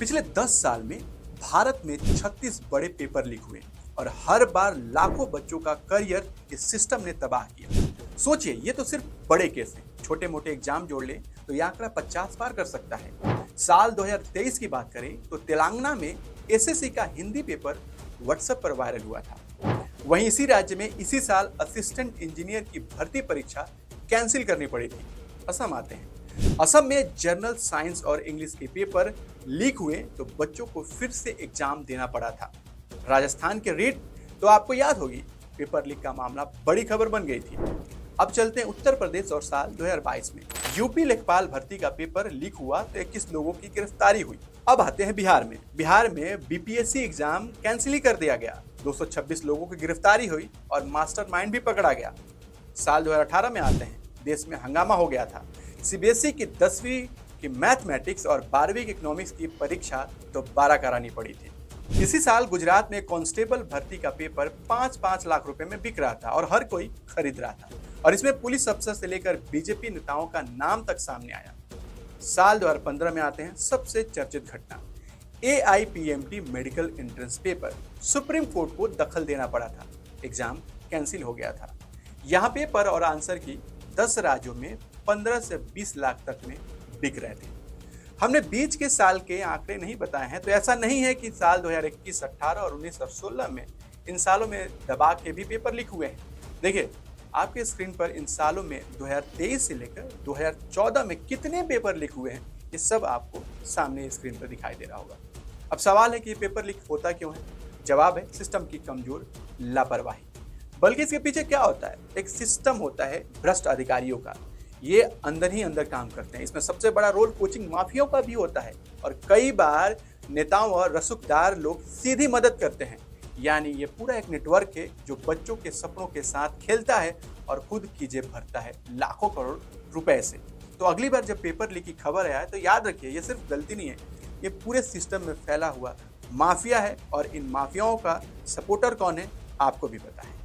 पिछले 10 साल में भारत में 36 बड़े पेपर लीक हुए और हर बार लाखों बच्चों का करियर इस सिस्टम ने तबाह किया। सोचिए, ये तो सिर्फ बड़े केस हैं। छोटे मोटे एग्जाम जोड़ लें तो यह आंकड़ा 50 पार कर सकता है। साल 2023 की बात करें तो तेलंगाना में एसएससी का हिंदी पेपर व्हाट्सएप पर वायरल हुआ था। वहीं इसी राज्य में इसी साल असिस्टेंट इंजीनियर की भर्ती परीक्षा कैंसिल करनी पड़ी थी। असम आते हैं। असम में जर्नल साइंस और इंग्लिश के पेपर लीक हुए तो बच्चों को फिर से एग्जाम देना पड़ा था। राजस्थान के रीट तो आपको याद होगी, पेपर लीक का मामला बड़ी खबर बन गई थी। अब चलते हैं उत्तर प्रदेश और साल 2022 में यूपी लेखपाल भर्ती का पेपर लीक हुआ तो 21 लोगों की गिरफ्तारी हुई। अब आते हैं बिहार में बीपीएससी एग्जाम कैंसिल ही कर दिया गया। 226 लोगों की गिरफ्तारी हुई और मास्टरमाइंड भी पकड़ा गया। साल 2018 में आते हैं, देश में हंगामा हो गया था। सीबीएसई की 10वीं की मैथमेटिक्स और 12वीं की इकोनॉमिक्स की परीक्षा दोबारा करानी पड़ी थी। इसी साल गुजरात में कांस्टेबल भर्ती का पेपर 5-5 लाख रुपए में बिक रहा था और हर कोई खरीद रहा था, और इसमें पुलिस अफसर से लेकर बीजेपी नेताओं का नाम तक सामने आया। साल 2015 में आते हैं सबसे चर्चित घटना, AIPMT medical entrance paper. Supreme court को दखल देना पड़ा था, एग्जाम कैंसिल हो गया था। यहाँ पेपर और आंसर की 10 राज्यों में 15 से 20 लाख तक में बिक रहे थे। हमने बीच के साल के आंकड़े नहीं बताए हैं, तो ऐसा नहीं है कि साल 2021, 18 और 19 और 16 में इन सालों में दबा के भी पेपर लीक हुए हैं। देखिए आपके स्क्रीन पर इन सालों में 2023 से लेकर 2014 में कितने पेपर लीक हुए हैं, ये सब आपको सामने स्क्रीन पर दिखाई दे रहा होगा। अब सवाल है कि पेपर लीक होता क्यों है? जवाब है सिस्टम की कमजोर लापरवाही। बल्कि इसके पीछे क्या होता है? एक सिस्टम होता है भ्रष्ट अधिकारियों का। ये अंदर ही अंदर काम करते हैं। इसमें सबसे बड़ा रोल कोचिंग माफियाओं का भी होता है, और कई बार नेताओं और रसूखदार लोग सीधी मदद करते हैं। यानी ये पूरा एक नेटवर्क है जो बच्चों के सपनों के साथ खेलता है और खुद की जेब भरता है लाखों करोड़ रुपए से। तो अगली बार जब पेपर लीक की खबर आए तो याद रखिए, ये सिर्फ गलती नहीं है, ये पूरे सिस्टम में फैला हुआ माफिया है, और इन माफियाओं का सपोर्टर कौन है आपको भी पता है।